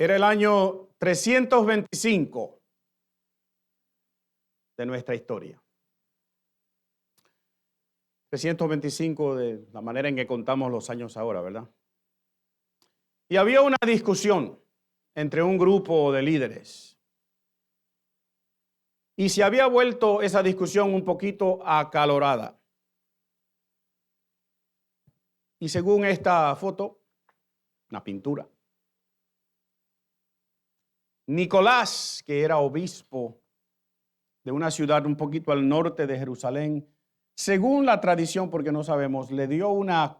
Era el año 325 de nuestra historia. 325 de la manera en que contamos los años ahora, ¿verdad? Y había una discusión entre un grupo de líderes. Y se había vuelto esa discusión un poquito acalorada. Y según esta foto, una pintura, Nicolás, que era obispo de una ciudad un poquito al norte de Jerusalén, según la tradición, porque no sabemos, le dio una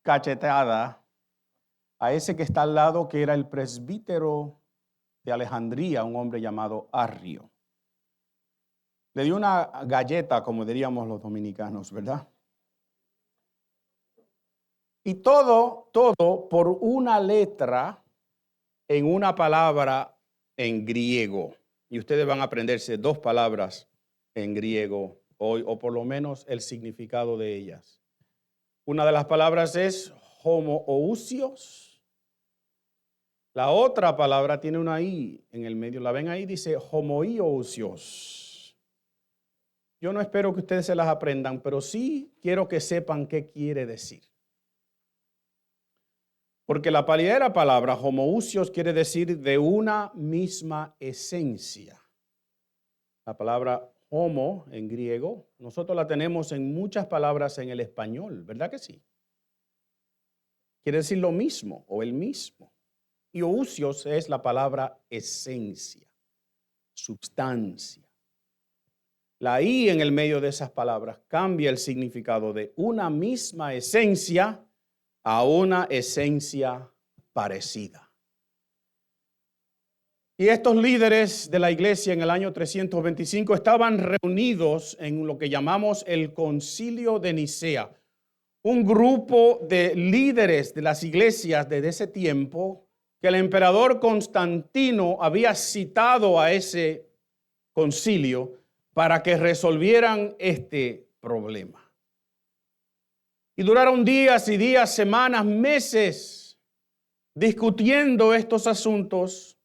cachetada a ese que está al lado, que era el presbítero de Alejandría, un hombre llamado Arrio. Le dio una galleta, como diríamos los dominicanos, ¿verdad? Y todo por una letra en una palabra en griego. Y ustedes van a aprenderse 2 palabras en griego hoy, o por lo menos el significado de ellas. Una de las palabras es homoousios. La otra palabra tiene una I en el medio. ¿La ven ahí? Dice homoiousios. Yo no espero que ustedes se las aprendan, pero sí quiero que sepan qué quiere decir. Porque la primera palabra, homoousios, quiere decir de una misma esencia. La palabra homo en griego, nosotros la tenemos en muchas palabras en el español, ¿verdad que sí? Quiere decir lo mismo o el mismo. Y ousios es la palabra esencia, substancia. La I en el medio de esas palabras cambia el significado de una misma esencia a una esencia parecida. Y estos líderes de la iglesia en el año 325 estaban reunidos en lo que llamamos el Concilio de Nicea, un grupo de líderes de las iglesias desde ese tiempo que el emperador Constantino había citado a ese concilio para que resolvieran este problema. Y duraron días y días, semanas, meses discutiendo estos asuntos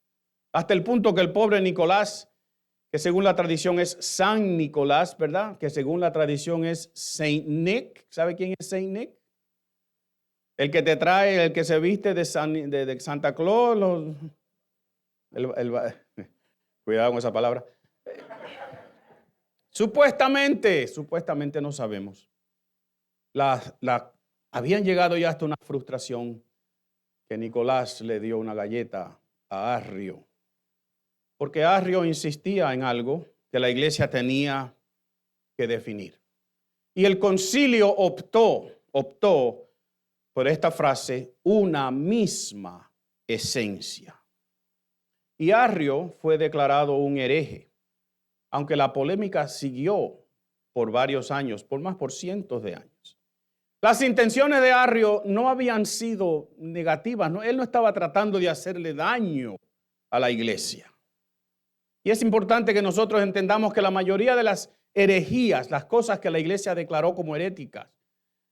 hasta el punto que el pobre Nicolás, que según la tradición es San Nicolás, ¿verdad? Que según la tradición es Saint Nick. ¿Sabe quién es Saint Nick? El que te trae, el que se viste de Santa Claus. Cuidado con esa palabra. Supuestamente no sabemos. Habían llegado ya hasta una frustración que Nicolás le dio una galleta a Arrio, porque Arrio insistía en algo que la iglesia tenía que definir. Y el concilio optó por esta frase, una misma esencia. Y Arrio fue declarado un hereje, aunque la polémica siguió por varios años, por cientos de años. Las intenciones de Arrio no habían sido negativas, ¿no? Él no estaba tratando de hacerle daño a la iglesia. Y es importante que nosotros entendamos que la mayoría de las herejías, las cosas que la iglesia declaró como heréticas,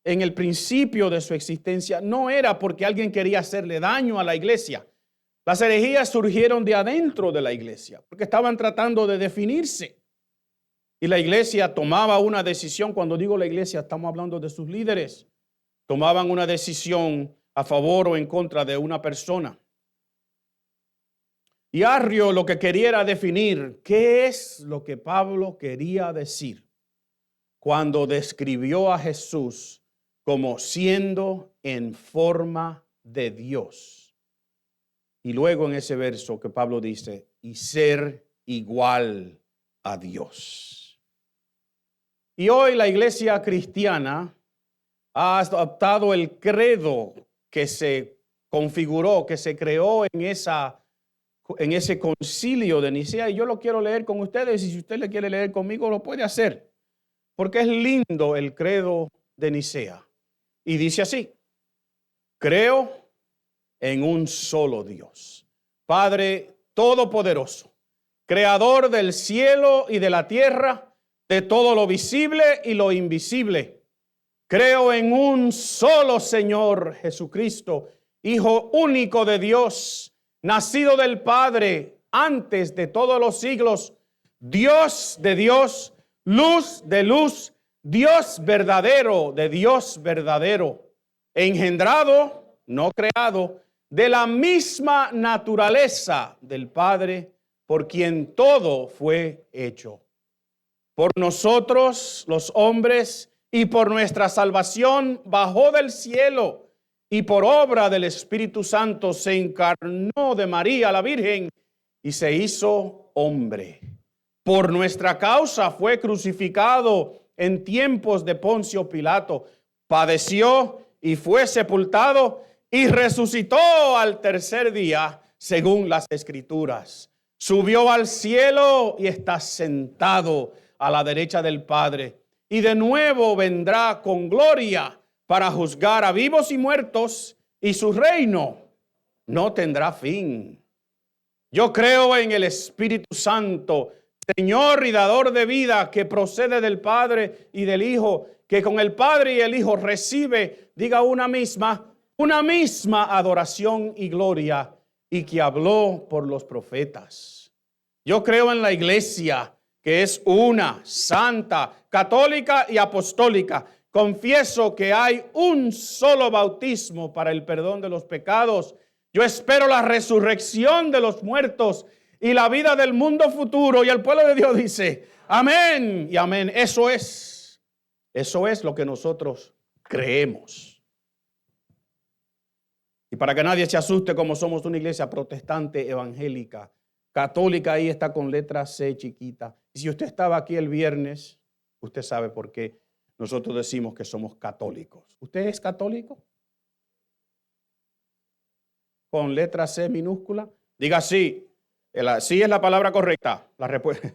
en el principio de su existencia, no era porque alguien quería hacerle daño a la iglesia. Las herejías surgieron de adentro de la iglesia, porque estaban tratando de definirse. Y la iglesia tomaba una decisión. Cuando digo la iglesia, estamos hablando de sus líderes. Tomaban una decisión a favor o en contra de una persona. Y Arrio lo que quería era definir qué es lo que Pablo quería decir cuando describió a Jesús como siendo en forma de Dios. Y luego en ese verso que Pablo dice, y ser igual a Dios. Y hoy la iglesia cristiana ha adoptado el credo que se configuró, que se creó en ese concilio de Nicea. Y yo lo quiero leer con ustedes, y si usted le quiere leer conmigo, lo puede hacer. Porque es lindo el credo de Nicea. Y dice así, creo en un solo Dios, Padre Todopoderoso, Creador del cielo y de la tierra, de todo lo visible y lo invisible. Creo en un solo Señor Jesucristo, Hijo único de Dios, nacido del Padre antes de todos los siglos, Dios de Dios, luz de luz, Dios verdadero de Dios verdadero, engendrado, no creado, de la misma naturaleza del Padre, por quien todo fue hecho. Por nosotros los hombres y por nuestra salvación bajó del cielo y por obra del Espíritu Santo se encarnó de María la Virgen y se hizo hombre. Por nuestra causa fue crucificado en tiempos de Poncio Pilato, padeció y fue sepultado y resucitó al tercer día según las Escrituras. Subió al cielo y está sentado a la derecha del Padre. Y de nuevo vendrá con gloria para juzgar a vivos y muertos, y su reino no tendrá fin. Yo creo en el Espíritu Santo, Señor y dador de vida, que procede del Padre y del Hijo, que con el Padre y el Hijo recibe, diga una misma adoración y gloria, y que habló por los profetas. Yo creo en la iglesia, que es una, santa, católica y apostólica. Confieso que hay un solo bautismo para el perdón de los pecados. Yo espero la resurrección de los muertos y la vida del mundo futuro. Y el pueblo de Dios dice, amén y amén. Eso es lo que nosotros creemos. Y para que nadie se asuste, como somos una iglesia protestante evangélica, católica, ahí está con letra C chiquita. Y si usted estaba aquí el viernes, usted sabe por qué nosotros decimos que somos católicos. ¿Usted es católico? Con letra C minúscula. Diga sí. Sí es la palabra correcta. La respuesta.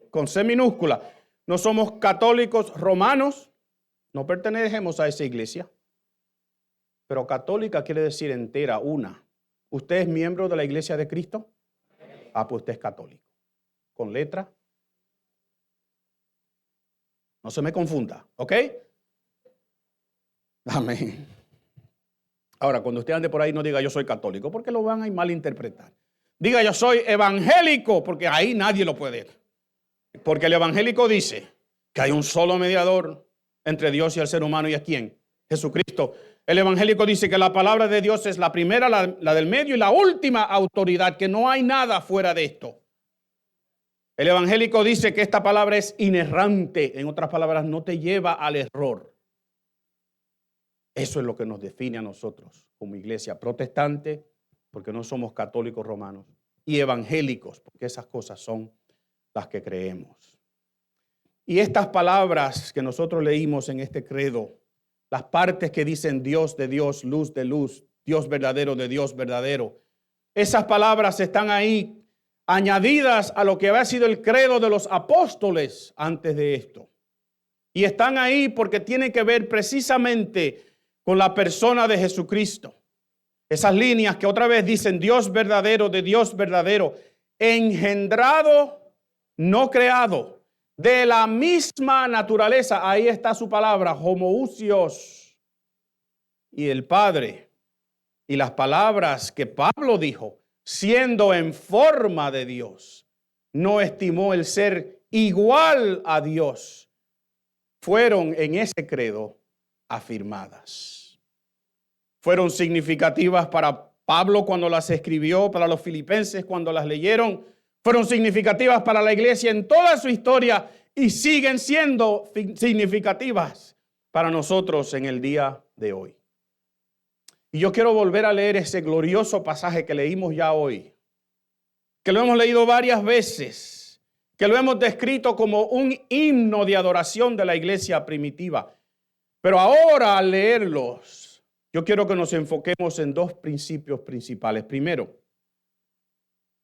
Con C minúscula. No somos católicos romanos. No pertenecemos a esa iglesia. Pero católica quiere decir entera, una. ¿Usted es miembro de la iglesia de Cristo? Ah, pues usted es católico. Con letra. No se me confunda, ¿ok? Amén. Ahora, cuando usted ande por ahí, no diga yo soy católico, porque lo van a malinterpretar. Diga yo soy evangélico, porque ahí nadie lo puede. Porque el evangélico dice que hay un solo mediador entre Dios y el ser humano. ¿Y a quién? Jesucristo. El evangélico dice que la palabra de Dios es la primera, la del medio y la última autoridad, que no hay nada fuera de esto. El evangélico dice que esta palabra es inerrante, en otras palabras, no te lleva al error. Eso es lo que nos define a nosotros como iglesia protestante, porque no somos católicos romanos, y evangélicos, porque esas cosas son las que creemos. Y estas palabras que nosotros leímos en este credo, las partes que dicen Dios de Dios, luz de luz, Dios verdadero de Dios verdadero, esas palabras están ahí añadidas a lo que había sido el credo de los apóstoles antes de esto. Y están ahí porque tienen que ver precisamente con la persona de Jesucristo. Esas líneas que otra vez dicen Dios verdadero de Dios verdadero, engendrado, no creado, de la misma naturaleza. Ahí está su palabra, homoousios, y el Padre. Y las palabras que Pablo dijo, siendo en forma de Dios, no estimó el ser igual a Dios, fueron en ese credo afirmadas. Fueron significativas para Pablo cuando las escribió, para los filipenses cuando las leyeron, fueron significativas para la iglesia en toda su historia y siguen siendo significativas para nosotros en el día de hoy. Y yo quiero volver a leer ese glorioso pasaje que leímos ya hoy, que lo hemos leído varias veces, que lo hemos descrito como un himno de adoración de la iglesia primitiva. Pero ahora al leerlos, yo quiero que nos enfoquemos en dos principios principales. Primero,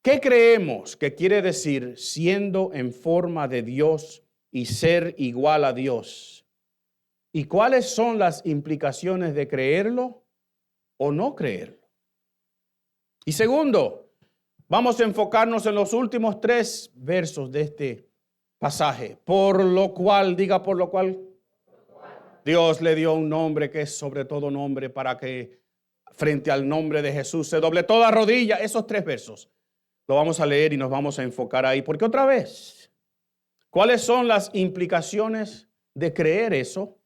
¿qué creemos que quiere decir siendo en forma de Dios y ser igual a Dios? ¿Y cuáles son las implicaciones de creerlo o no creerlo? Y segundo, vamos a enfocarnos en los últimos 3 versos de este pasaje. Por lo cual, diga por lo cual, Dios le dio un nombre que es sobre todo nombre, para que frente al nombre de Jesús. Se doble toda rodilla. Esos 3 versos lo vamos a leer y nos vamos a enfocar ahí. Porque otra vez, ¿cuáles son las implicaciones de creer eso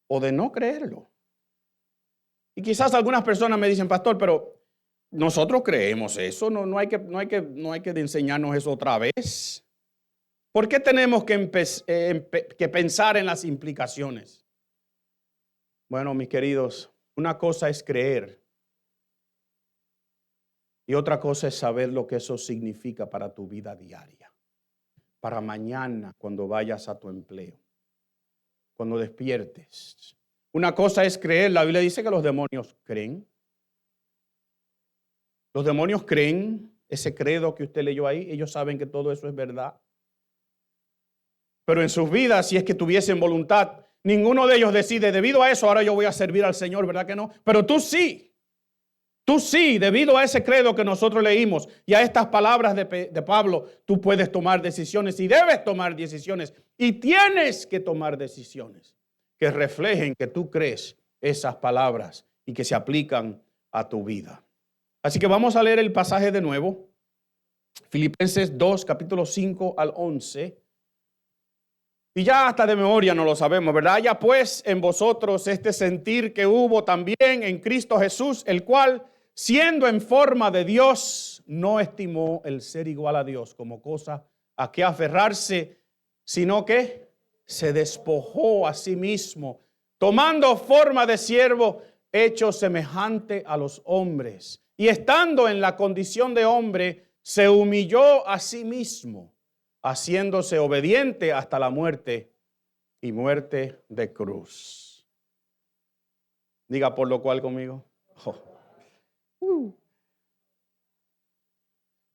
o de no creerlo? Y quizás algunas personas me dicen, pastor, pero nosotros creemos eso, no hay que enseñarnos eso otra vez. ¿Por qué tenemos que pensar en las implicaciones? Bueno, mis queridos, una cosa es creer y otra cosa es saber lo que eso significa para tu vida diaria, para mañana cuando vayas a tu empleo, cuando despiertes. Una cosa es creer. La Biblia dice que los demonios creen. Los demonios creen ese credo que usted leyó ahí. Ellos saben que todo eso es verdad. Pero en sus vidas, si es que tuviesen voluntad, ninguno de ellos decide, debido a eso, ahora yo voy a servir al Señor, ¿verdad que no? Pero tú sí. Tú sí, debido a ese credo que nosotros leímos y a estas palabras de Pablo, tú puedes tomar decisiones y debes tomar decisiones y tienes que tomar decisiones que reflejen que tú crees esas palabras y que se aplican a tu vida. Así que vamos a leer el pasaje de nuevo. Filipenses 2, capítulo 5 al 11. Y ya hasta de memoria no lo sabemos, ¿verdad? Ya pues en vosotros este sentir que hubo también en Cristo Jesús, el cual, siendo en forma de Dios, no estimó el ser igual a Dios como cosa a que aferrarse, sino que se despojó a sí mismo, tomando forma de siervo, hecho semejante a los hombres. Y estando en la condición de hombre, se humilló a sí mismo, haciéndose obediente hasta la muerte y muerte de cruz. Diga por lo cual conmigo.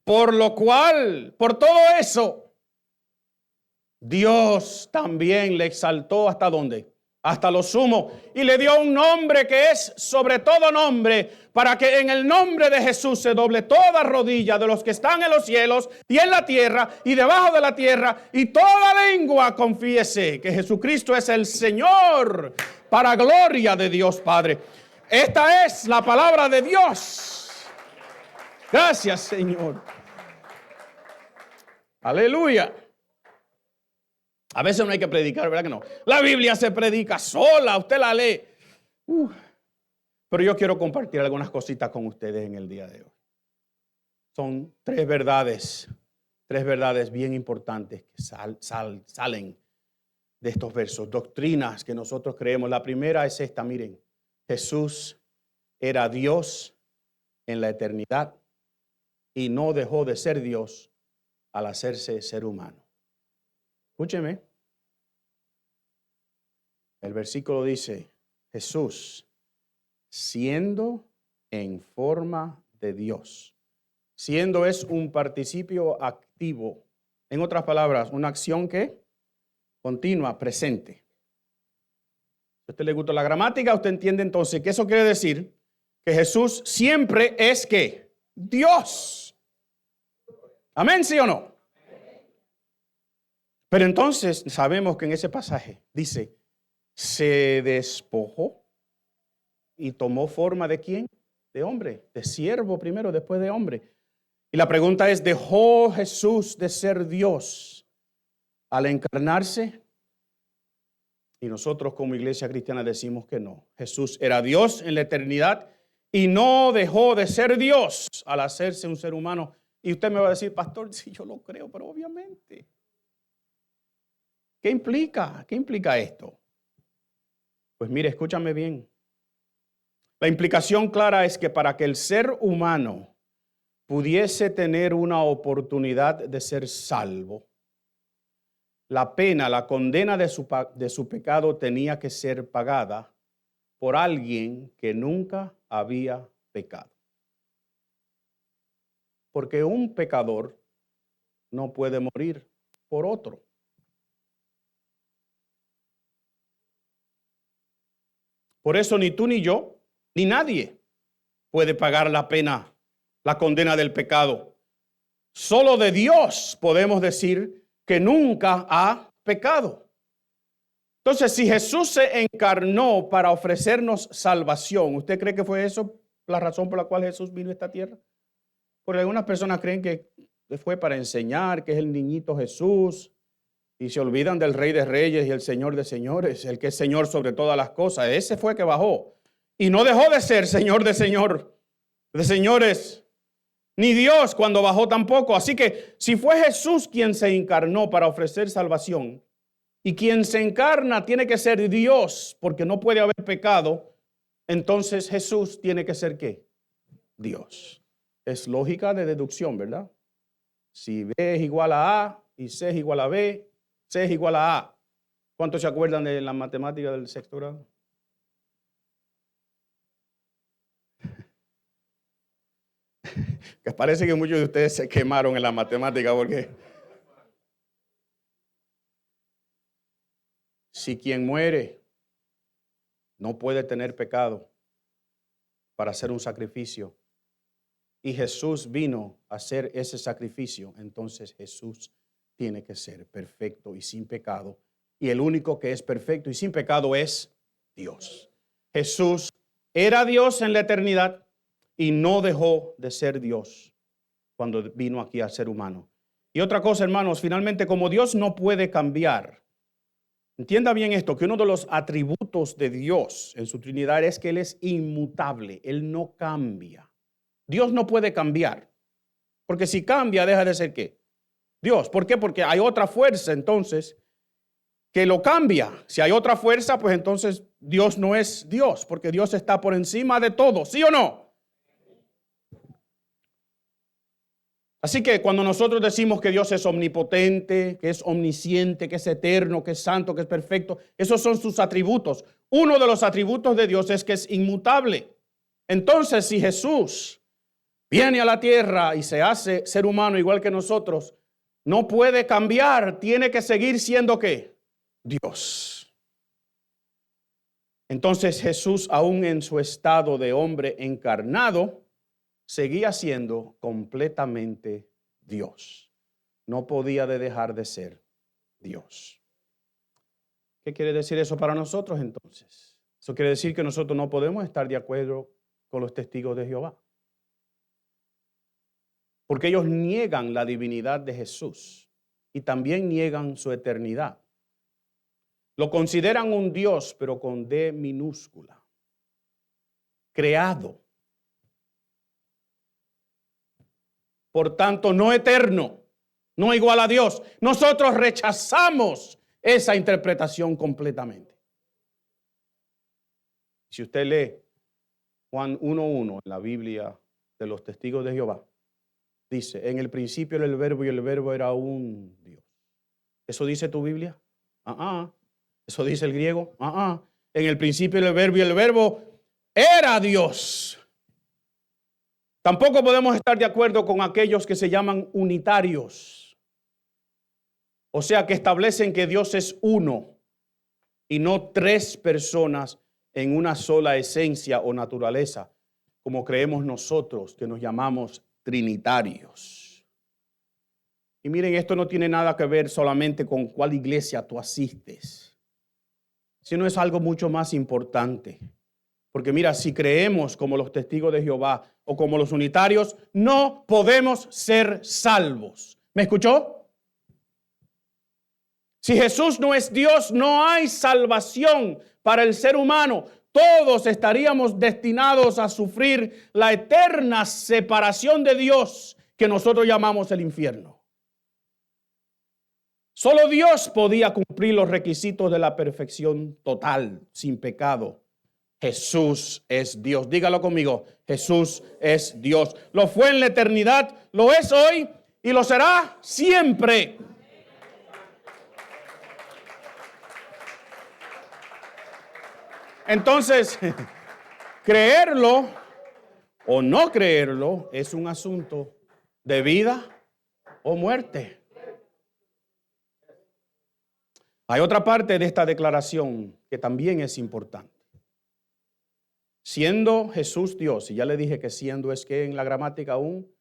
Por lo cual, por todo eso, Dios también le exaltó ¿hasta dónde? Hasta lo sumo, y le dio un nombre que es sobre todo nombre, para que en el nombre de Jesús se doble toda rodilla de los que están en los cielos y en la tierra y debajo de la tierra, y toda lengua confiese que Jesucristo es el Señor, para gloria de Dios Padre. Esta es la palabra de Dios. Gracias, Señor. Aleluya. A veces no hay que predicar, ¿verdad que no? La Biblia se predica sola, usted la lee. Pero yo quiero compartir algunas cositas con ustedes en el día de hoy. Son 3 verdades bien importantes que salen de estos versos, doctrinas que nosotros creemos. La primera es esta, miren, Jesús era Dios en la eternidad y no dejó de ser Dios al hacerse ser humano. Escúcheme. El versículo dice, Jesús, siendo en forma de Dios. Siendo es un participio activo. En otras palabras, una acción que continua, presente. Si a usted le gusta la gramática, usted entiende entonces que eso quiere decir que Jesús siempre es ¿qué? Dios. Amén, ¿sí o no? Pero entonces sabemos que en ese pasaje dice, se despojó y tomó forma ¿de quién? De hombre, de siervo primero, después de hombre. Y la pregunta es, ¿dejó Jesús de ser Dios al encarnarse? Y nosotros como iglesia cristiana decimos que no. Jesús era Dios en la eternidad y no dejó de ser Dios al hacerse un ser humano. Y usted me va a decir, pastor, sí, yo lo creo, pero obviamente. ¿Qué implica? ¿Qué implica esto? Pues mire, escúchame bien. La implicación clara es que para que el ser humano pudiese tener una oportunidad de ser salvo, la pena, la condena de su pecado tenía que ser pagada por alguien que nunca había pecado. Porque un pecador no puede morir por otro. Por eso ni tú ni yo, ni nadie puede pagar la pena, la condena del pecado. Solo de Dios podemos decir que nunca ha pecado. Entonces, si Jesús se encarnó para ofrecernos salvación, ¿usted cree que fue eso la razón por la cual Jesús vino a esta tierra? Porque algunas personas creen que fue para enseñar, que es el niñito Jesús, y se olvidan del Rey de Reyes y el Señor de Señores, el que es Señor sobre todas las cosas. Ese fue que bajó y no dejó de ser Señor de señores, ni Dios cuando bajó tampoco. Así que si fue Jesús quien se encarnó para ofrecer salvación, y quien se encarna tiene que ser Dios, porque no puede haber pecado, entonces Jesús tiene que ser ¿qué? Dios. Es lógica de deducción, ¿verdad? Si B es igual a A y C es igual a B, C es igual a A. ¿Cuántos se acuerdan de la matemática del sexto grado? Que parece que muchos de ustedes se quemaron en la matemática porque si quien muere no puede tener pecado para hacer un sacrificio y Jesús vino a hacer ese sacrificio, entonces Jesús tiene que ser perfecto y sin pecado. Y el único que es perfecto y sin pecado es Dios. Jesús era Dios en la eternidad y no dejó de ser Dios cuando vino aquí a ser humano. Y otra cosa, hermanos, finalmente, como Dios no puede cambiar, entienda bien esto, que uno de los atributos de Dios en su Trinidad es que Él es inmutable, Él no cambia. Dios no puede cambiar, porque si cambia, deja de ser ¿qué? Dios. ¿Por qué? Porque hay otra fuerza entonces que lo cambia. Si hay otra fuerza, pues entonces Dios no es Dios, porque Dios está por encima de todo, ¿sí o no? Así que cuando nosotros decimos que Dios es omnipotente, que es omnisciente, que es eterno, que es santo, que es perfecto, esos son sus atributos. Uno de los atributos de Dios es que es inmutable. Entonces, si Jesús viene a la tierra y se hace ser humano igual que nosotros, no puede cambiar, tiene que seguir siendo ¿qué? Dios. Entonces Jesús, aún en su estado de hombre encarnado, seguía siendo completamente Dios. No podía dejar de ser Dios. ¿Qué quiere decir eso para nosotros entonces? Eso quiere decir que nosotros no podemos estar de acuerdo con los testigos de Jehová, porque ellos niegan la divinidad de Jesús y también niegan su eternidad. Lo consideran un Dios, pero con D minúscula, creado. Por tanto, no eterno, no igual a Dios. Nosotros rechazamos esa interpretación completamente. Si usted lee Juan 1:1 en la Biblia de los testigos de Jehová, dice, en el principio era el verbo y el verbo era un Dios. ¿Eso dice tu Biblia? ¿Eso dice el griego? En el principio era el verbo y el verbo era Dios. Tampoco podemos estar de acuerdo con aquellos que se llaman unitarios. O sea, que establecen que Dios es uno y no tres personas en una sola esencia o naturaleza, como creemos nosotros que nos llamamos trinitarios. Y miren, esto no tiene nada que ver solamente con cuál iglesia tú asistes, sino es algo mucho más importante. Porque mira, si creemos como los testigos de Jehová o como los unitarios, no podemos ser salvos. ¿Me escuchó? Si Jesús no es Dios, no hay salvación para el ser humano. Todos estaríamos destinados a sufrir la eterna separación de Dios que nosotros llamamos el infierno. Solo Dios podía cumplir los requisitos de la perfección total, sin pecado. Jesús es Dios. Dígalo conmigo. Jesús es Dios. Lo fue en la eternidad, lo es hoy y lo será siempre. Entonces, creerlo o no creerlo es un asunto de vida o muerte. Hay otra parte de esta declaración que también es importante. Siendo Jesús Dios, y ya le dije que siendo es que en la gramática un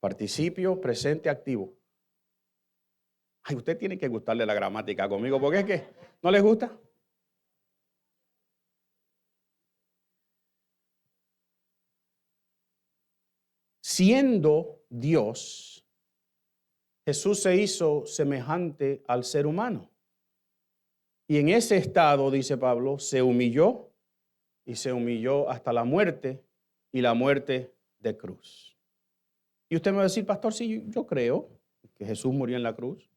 participio presente activo. Ay, usted tiene que gustarle la gramática conmigo, porque es que no le gusta. siendo Dios, Jesús se hizo semejante al ser humano. Y en ese estado, dice Pablo, se humilló y se humilló hasta la muerte y la muerte de cruz. Y usted me va a decir, pastor, sí, yo creo que Jesús murió en la cruz.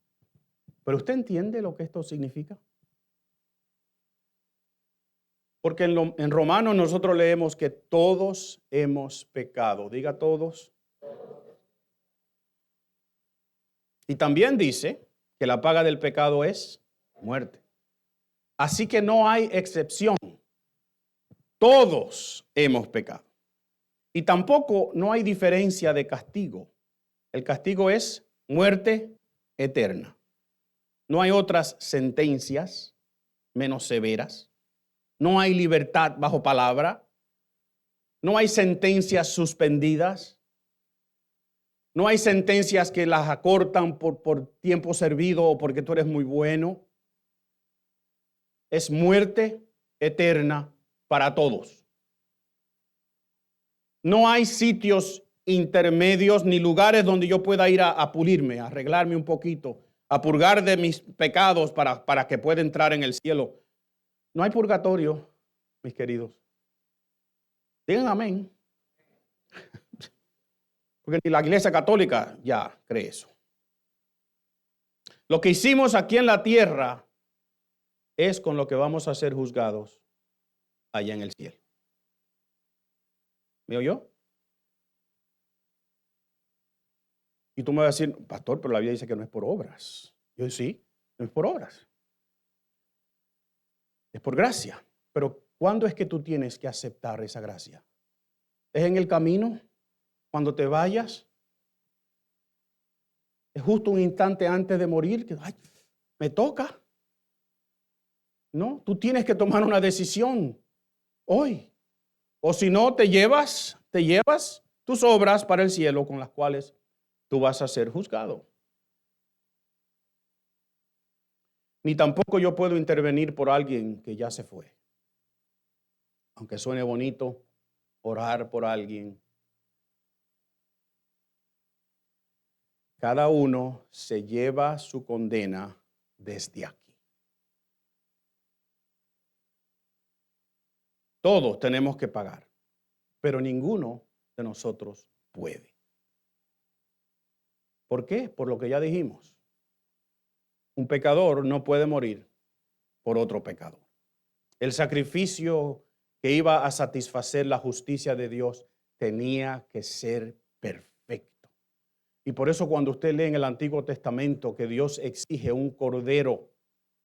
Pero ¿usted entiende lo que esto significa? Porque en Romanos nosotros leemos que todos hemos pecado. Diga todos. Y también dice que la paga del pecado es muerte. Así que no hay excepción. Todos hemos pecado. Y tampoco no hay diferencia de castigo. El castigo es muerte eterna. No hay otras sentencias menos severas. No hay libertad bajo palabra. No hay sentencias suspendidas. No hay sentencias que las acortan por tiempo servido o porque tú eres muy bueno. Es muerte eterna para todos. No hay sitios intermedios ni lugares donde yo pueda ir a pulirme, a arreglarme un poquito, a purgar de mis pecados para que pueda entrar en el cielo. No hay purgatorio, mis queridos. Digan amén. Porque ni la Iglesia Católica ya cree eso. Lo que hicimos aquí en la tierra es con lo que vamos a ser juzgados allá en el cielo. ¿Me oyó? Y tú me vas a decir, pastor, pero la Biblia dice que no es por obras. Yo sí, no es por obras. Es por gracia. Pero ¿cuándo es que tú tienes que aceptar esa gracia? ¿Es en el camino? ¿Cuando te vayas? ¿Es justo un instante antes de morir? Que, ay, me toca. No, tú tienes que tomar una decisión hoy. O si no, te llevas tus obras para el cielo con las cuales tú vas a ser juzgado. Ni tampoco yo puedo intervenir por alguien que ya se fue. Aunque suene bonito, orar por alguien. Cada uno se lleva su condena desde aquí. Todos tenemos que pagar, pero ninguno de nosotros puede. ¿Por qué? Por lo que ya dijimos. Un pecador no puede morir por otro pecador. El sacrificio que iba a satisfacer la justicia de Dios tenía que ser perfecto. Y por eso cuando usted lee en el Antiguo Testamento que Dios exige un cordero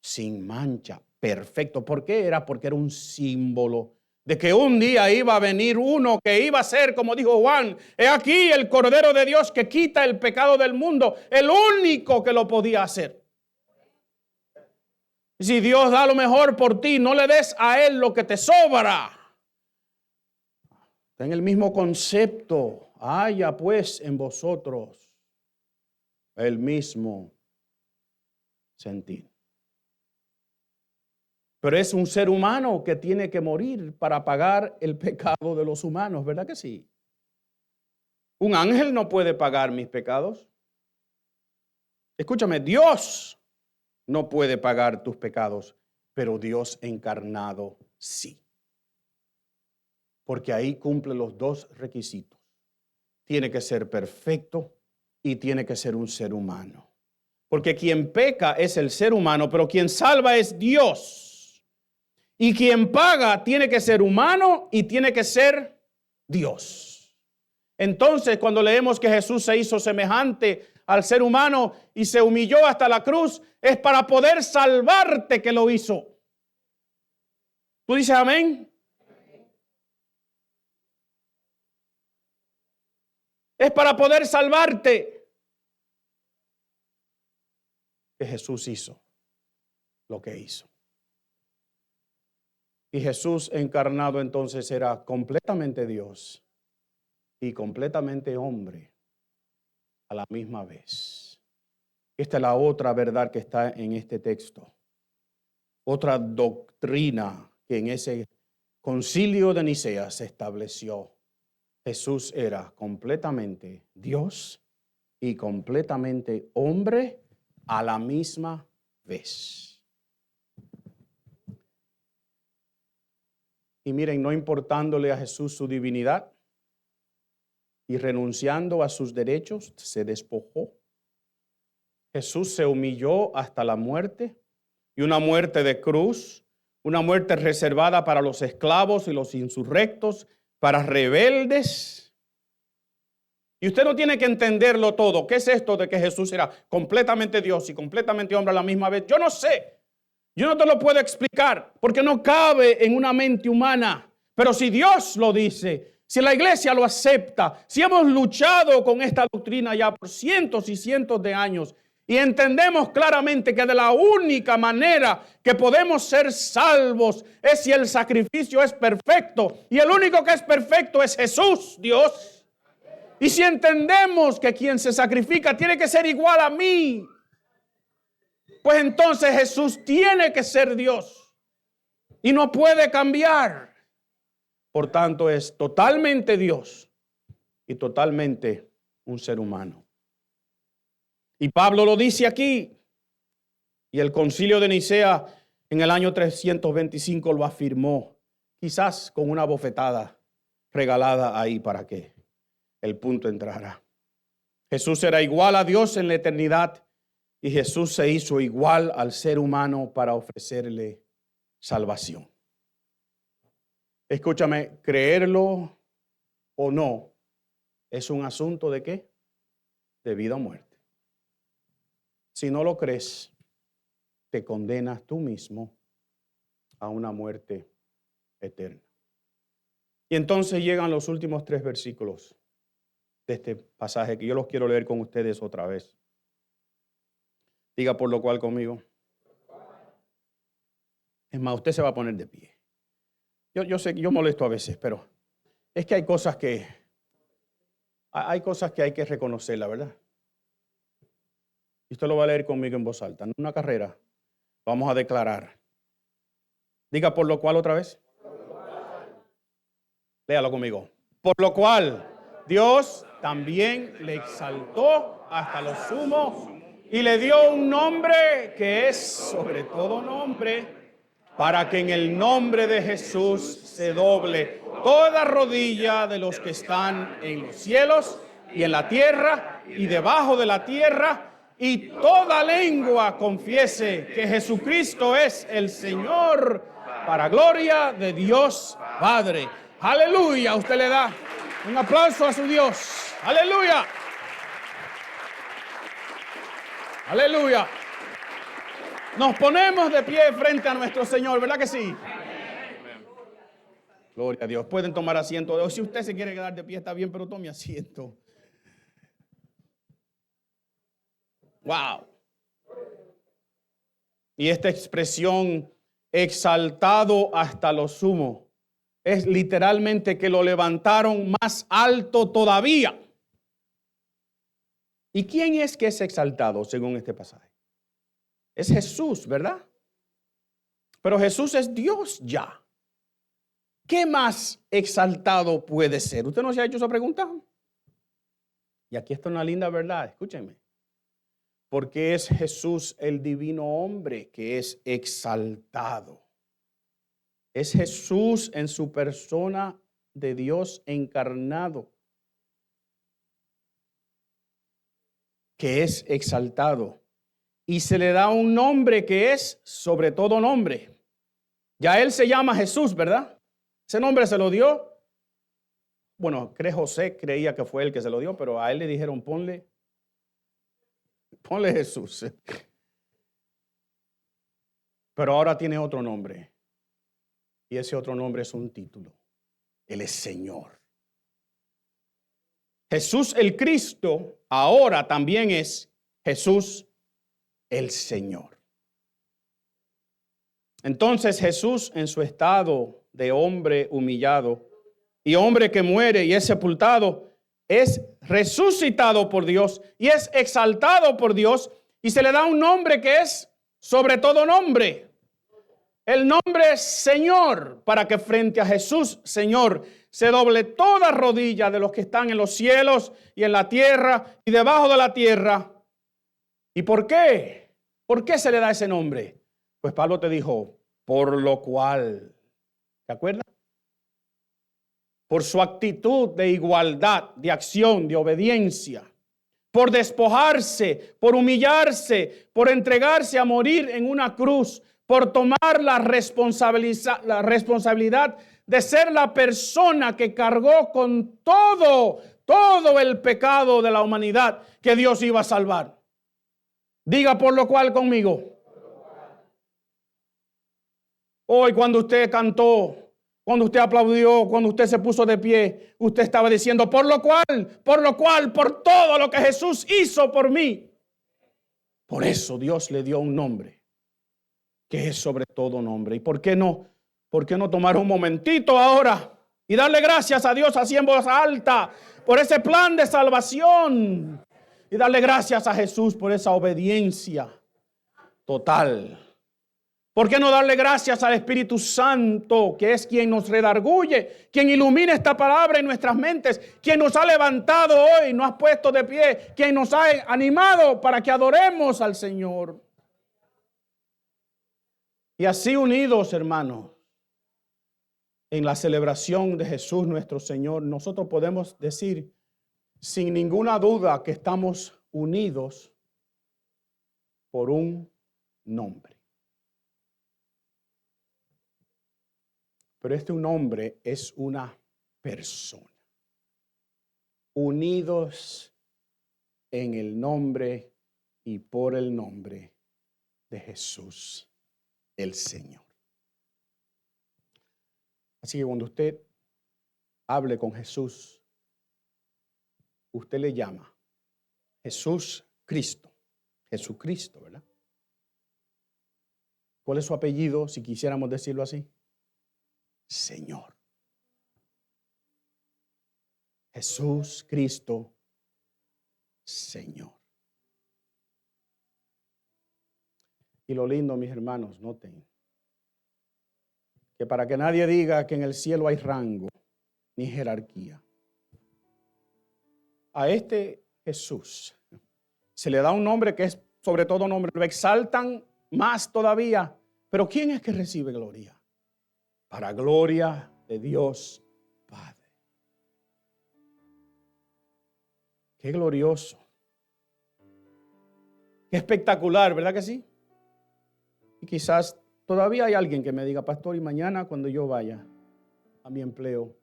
sin mancha, perfecto. ¿Por qué era? Porque era un símbolo de que un día iba a venir uno que iba a ser, como dijo Juan, he aquí el Cordero de Dios que quita el pecado del mundo, el único que lo podía hacer. Si Dios da lo mejor por ti, no le des a Él lo que te sobra. Está en el mismo concepto. Haya pues en vosotros el mismo sentir. Pero es un ser humano que tiene que morir para pagar el pecado de los humanos, ¿verdad que sí? Un ángel no puede pagar mis pecados. Escúchame, Dios no puede pagar tus pecados, pero Dios encarnado sí. Porque ahí cumple los dos requisitos. Tiene que ser perfecto y tiene que ser un ser humano. Porque quien peca es el ser humano, pero quien salva es Dios. Y quien paga tiene que ser humano y tiene que ser Dios. Entonces, cuando leemos que Jesús se hizo semejante al ser humano y se humilló hasta la cruz, es para poder salvarte que lo hizo. ¿Tú dices amén? Es para poder salvarte que Jesús hizo lo que hizo. Y Jesús encarnado entonces era completamente Dios y completamente hombre a la misma vez. Esta es la otra verdad que está en este texto. Otra doctrina que en ese concilio de Nicea se estableció. Jesús era completamente Dios y completamente hombre a la misma vez. Y miren, no importándole a Jesús su divinidad y renunciando a sus derechos, se despojó. Jesús se humilló hasta la muerte, y una muerte de cruz, una muerte reservada para los esclavos y los insurrectos, para rebeldes. Y usted no tiene que entenderlo todo. ¿Qué es esto de que Jesús era completamente Dios y completamente hombre a la misma vez? Yo no sé. Yo no te lo puedo explicar porque no cabe en una mente humana. Pero si Dios lo dice, si la iglesia lo acepta, si hemos luchado con esta doctrina ya por cientos y cientos de años y entendemos claramente que de la única manera que podemos ser salvos es si el sacrificio es perfecto, y el único que es perfecto es Jesús, Dios. Y si entendemos que quien se sacrifica tiene que ser igual a mí, pues entonces Jesús tiene que ser Dios y no puede cambiar. Por tanto, es totalmente Dios y totalmente un ser humano. Y Pablo lo dice aquí, y el concilio de Nicea en el año 325 lo afirmó, quizás con una bofetada regalada ahí para que el punto entrara. Jesús era igual a Dios en la eternidad, y Jesús se hizo igual al ser humano para ofrecerle salvación. Escúchame, creerlo o no es un asunto ¿de qué? De vida o muerte. Si no lo crees, te condenas tú mismo a una muerte eterna. Y entonces llegan los últimos 3 versículos de este pasaje que yo los quiero leer con ustedes otra vez. Diga por lo cual conmigo. Es más, usted se va a poner de pie. Yo sé que yo molesto a veces, pero es que hay cosas que hay que reconocer, la verdad. Y usted lo va a leer conmigo en voz alta. En una carrera vamos a declarar. Diga por lo cual otra vez. Léalo conmigo. Por lo cual Dios también le exaltó hasta lo sumo y le dio un nombre que es sobre todo nombre, para que en el nombre de Jesús se doble toda rodilla de los que están en los cielos y en la tierra y debajo de la tierra, y toda lengua confiese que Jesucristo es el Señor, para gloria de Dios Padre. Aleluya. Usted le da un aplauso a su Dios. Aleluya. Aleluya. Nos ponemos de pie frente a nuestro Señor, ¿verdad que sí? Gloria a Dios. Pueden tomar asiento. O si usted se quiere quedar de pie, está bien, pero tome asiento. Wow. Y esta expresión, exaltado hasta lo sumo, es literalmente que lo levantaron más alto todavía. ¿Y quién es que es exaltado según este pasaje? Es Jesús, ¿verdad? Pero Jesús es Dios ya. ¿Qué más exaltado puede ser? ¿Usted no se ha hecho esa pregunta? Y aquí está una linda verdad, escúchenme. Porque es Jesús el divino hombre que es exaltado. Es Jesús en su persona de Dios encarnado que es exaltado. Y se le da un nombre que es sobre todo nombre. Ya él se llama Jesús, ¿verdad? Ese nombre se lo dio. Bueno, José creía que fue él que se lo dio, pero a él le dijeron, ponle Jesús. Pero ahora tiene otro nombre. Y ese otro nombre es un título. Él es Señor. Jesús el Cristo ahora también es Jesús el Señor. Entonces Jesús, en su estado de hombre humillado y hombre que muere y es sepultado, es resucitado por Dios y es exaltado por Dios, y se le da un nombre que es sobre todo nombre. El nombre es Señor, para que frente a Jesús, Señor, se doble toda rodilla de los que están en los cielos y en la tierra y debajo de la tierra. ¿Y por qué? ¿Por qué se le da ese nombre? Pues Pablo te dijo, por lo cual, ¿te acuerdas? Por su actitud de igualdad, de acción, de obediencia, por despojarse, por humillarse, por entregarse a morir en una cruz, por tomar la responsabilidad de ser la persona que cargó con todo el pecado de la humanidad que Dios iba a salvar. Diga por lo cual conmigo. Hoy cuando usted cantó, cuando usted aplaudió, cuando usted se puso de pie, usted estaba diciendo, por lo cual, por todo lo que Jesús hizo por mí. Por eso Dios le dio un nombre, que es sobre todo nombre. ¿Y por qué no? ¿Por qué no tomar un momentito ahora y darle gracias a Dios así en voz alta por ese plan de salvación? Y darle gracias a Jesús por esa obediencia total. ¿Por qué no darle gracias al Espíritu Santo, que es quien nos redarguye, quien ilumina esta palabra en nuestras mentes, quien nos ha levantado hoy, nos ha puesto de pie, quien nos ha animado para que adoremos al Señor? Y así unidos, hermanos, en la celebración de Jesús nuestro Señor, nosotros podemos decir sin ninguna duda que estamos unidos por un nombre. Pero un nombre es una persona. Unidos en el nombre y por el nombre de Jesús, el Señor. Así que cuando usted hable con Jesús, usted le llama Jesús Cristo. Jesucristo, ¿verdad? ¿Cuál es su apellido, si quisiéramos decirlo así? Señor. Jesús Cristo, Señor. Y lo lindo, mis hermanos, noten que para que nadie diga que en el cielo hay rango ni jerarquía, a este Jesús se le da un nombre que es sobre todo nombre, lo exaltan más todavía. Pero ¿quién es que recibe gloria? Para gloria de Dios Padre. Qué glorioso. Qué espectacular, ¿verdad que sí? Y quizás todavía hay alguien que me diga, pastor, y mañana cuando yo vaya a mi empleo,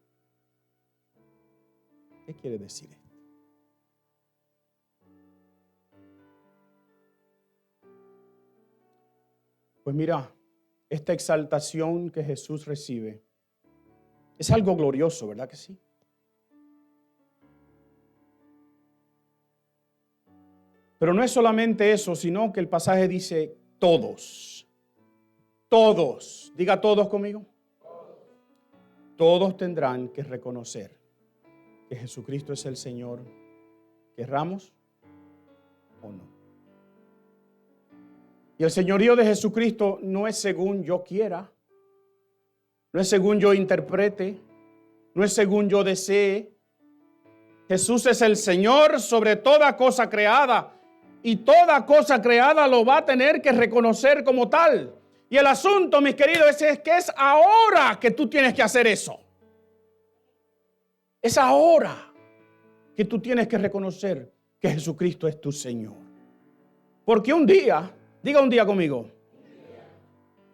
¿qué quiere decir esto? Pues mira, esta exaltación que Jesús recibe es algo glorioso, ¿verdad que sí? Pero no es solamente eso, sino que el pasaje dice todos. Todos. Diga todos conmigo. Todos tendrán que reconocer que Jesucristo es el Señor, querramos o no. Y el señorío de Jesucristo no es según yo quiera, no es según yo interprete, no es según yo desee. Jesús es el Señor sobre toda cosa creada y toda cosa creada lo va a tener que reconocer como tal. Y el asunto, mis queridos, es que es ahora que tú tienes que hacer eso. Es ahora que tú tienes que reconocer que Jesucristo es tu Señor. Porque un día, diga un día conmigo,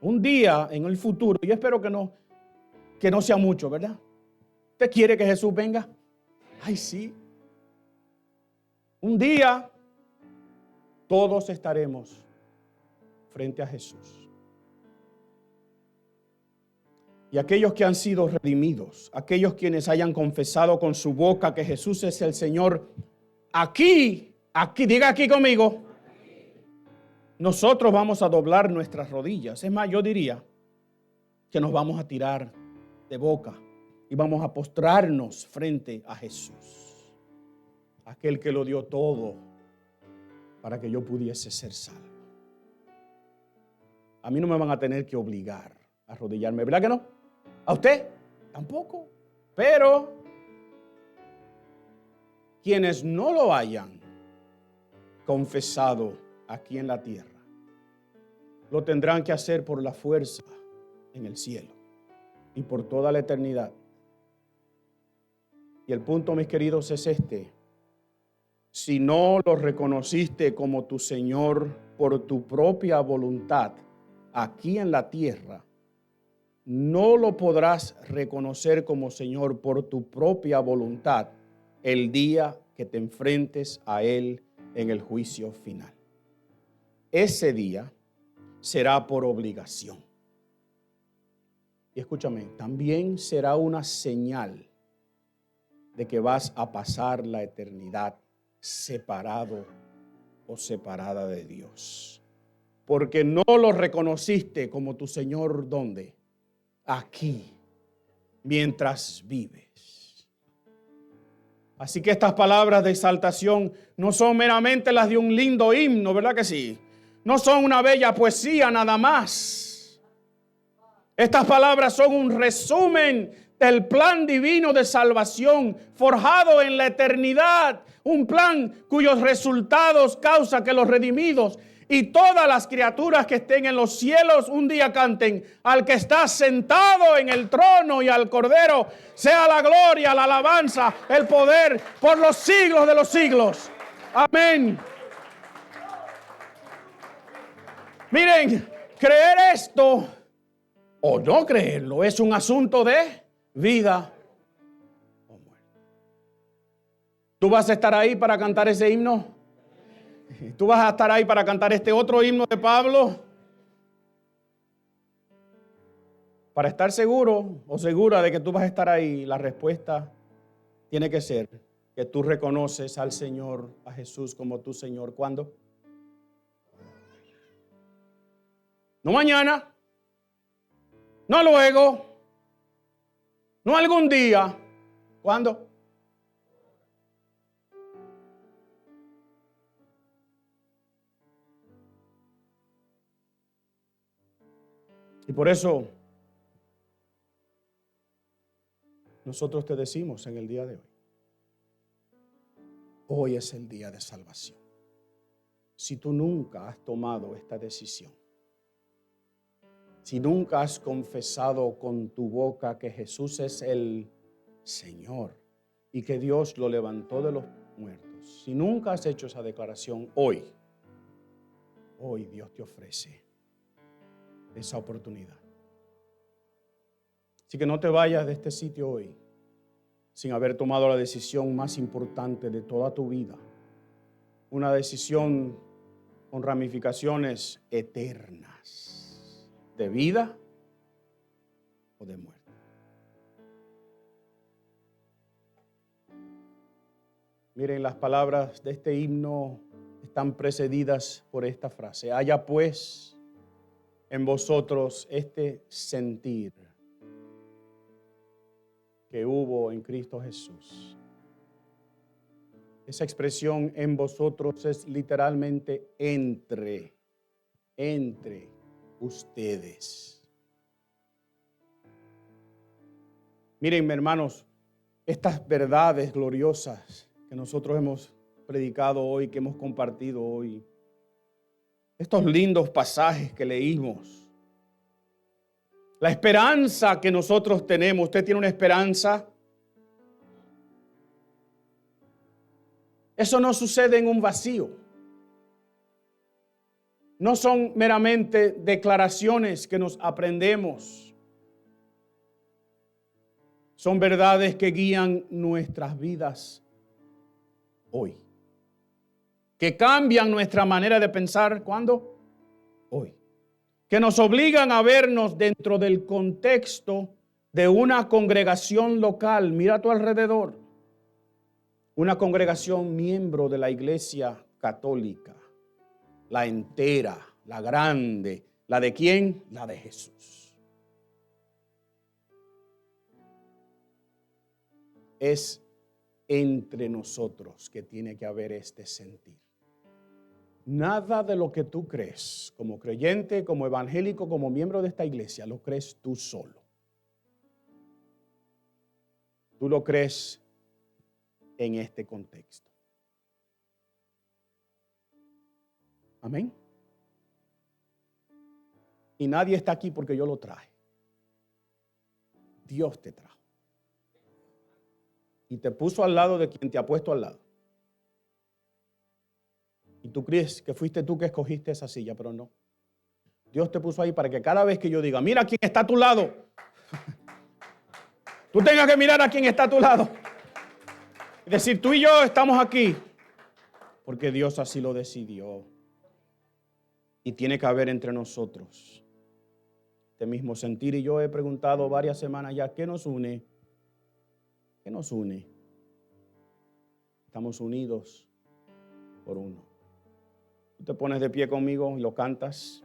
un día en el futuro, yo espero que no sea mucho, ¿verdad? ¿Usted quiere que Jesús venga? Ay, sí. Un día todos estaremos frente a Jesús. Y aquellos que han sido redimidos, aquellos quienes hayan confesado con su boca que Jesús es el Señor, aquí, diga aquí conmigo, nosotros vamos a doblar nuestras rodillas. Es más, yo diría que nos vamos a tirar de boca y vamos a postrarnos frente a Jesús, aquel que lo dio todo para que yo pudiese ser salvo. A mí no me van a tener que obligar a arrodillarme, ¿verdad que no? ¿A usted? Tampoco. Pero quienes no lo hayan confesado aquí en la tierra, lo tendrán que hacer por la fuerza en el cielo y por toda la eternidad. Y el punto, mis queridos, es este: si no lo reconociste como tu Señor por tu propia voluntad aquí en la tierra, no lo podrás reconocer como Señor por tu propia voluntad el día que te enfrentes a Él en el juicio final. Ese día será por obligación. Y escúchame, también será una señal de que vas a pasar la eternidad separado o separada de Dios. Porque no lo reconociste como tu Señor, ¿dónde? Aquí, mientras vives. Así que estas palabras de exaltación no son meramente las de un lindo himno, ¿verdad que sí? No son una bella poesía nada más. Estas palabras son un resumen del plan divino de salvación forjado en la eternidad. Un plan cuyos resultados causa que los redimidos y todas las criaturas que estén en los cielos un día canten: al que está sentado en el trono y al Cordero sea la gloria, la alabanza, el poder por los siglos de los siglos. Amén. Miren, creer esto o no creerlo es un asunto de vida o muerte. ¿Tú vas a estar ahí para cantar ese himno? ¿Tú vas a estar ahí para cantar este otro himno de Pablo? Para estar seguro o segura de que tú vas a estar ahí, la respuesta tiene que ser que tú reconoces al Señor, a Jesús como tu Señor. ¿Cuándo? No mañana, no luego, no algún día. ¿Cuándo? Y por eso nosotros te decimos en el día de hoy: hoy es el día de salvación. Si tú nunca has tomado esta decisión, si nunca has confesado con tu boca que Jesús es el Señor y que Dios lo levantó de los muertos, si nunca has hecho esa declaración, hoy Dios te ofrece esa oportunidad. Así que no te vayas de este sitio hoy sin haber tomado la decisión más importante de toda tu vida. Una decisión con ramificaciones eternas, de vida o de muerte. Miren, las palabras de este himno están precedidas por esta frase: haya pues en vosotros este sentir que hubo en Cristo Jesús. Esa expresión "en vosotros" es literalmente entre ustedes. Miren, hermanos, estas verdades gloriosas que nosotros hemos predicado hoy, que hemos compartido hoy, estos lindos pasajes que leímos, la esperanza que nosotros tenemos. ¿Usted tiene una esperanza? Eso no sucede en un vacío. No son meramente declaraciones que nos aprendemos. Son verdades que guían nuestras vidas hoy. Que cambian nuestra manera de pensar. ¿Cuándo? Hoy. Que nos obligan a vernos dentro del contexto de una congregación local. Mira a tu alrededor. Una congregación miembro de la Iglesia Católica. La entera, la grande. ¿La de quién? La de Jesús. Es entre nosotros que tiene que haber este sentir. Nada de lo que tú crees como creyente, como evangélico, como miembro de esta iglesia, lo crees tú solo. tú lo crees en este contexto. Amén. Y nadie está aquí porque yo lo traje. Dios te trajo. Y te puso al lado de quien te ha puesto al lado. Y tú crees que fuiste tú que escogiste esa silla, pero no. Dios te puso ahí para que cada vez que yo diga, mira quién está a tu lado, tú tengas que mirar a quién está a tu lado. Es decir, tú y yo estamos aquí porque Dios así lo decidió. Y tiene que haber entre nosotros este mismo sentir. Y yo he preguntado varias semanas ya, ¿qué nos une? ¿Qué nos une? Estamos unidos por uno. Tú te pones de pie conmigo y lo cantas.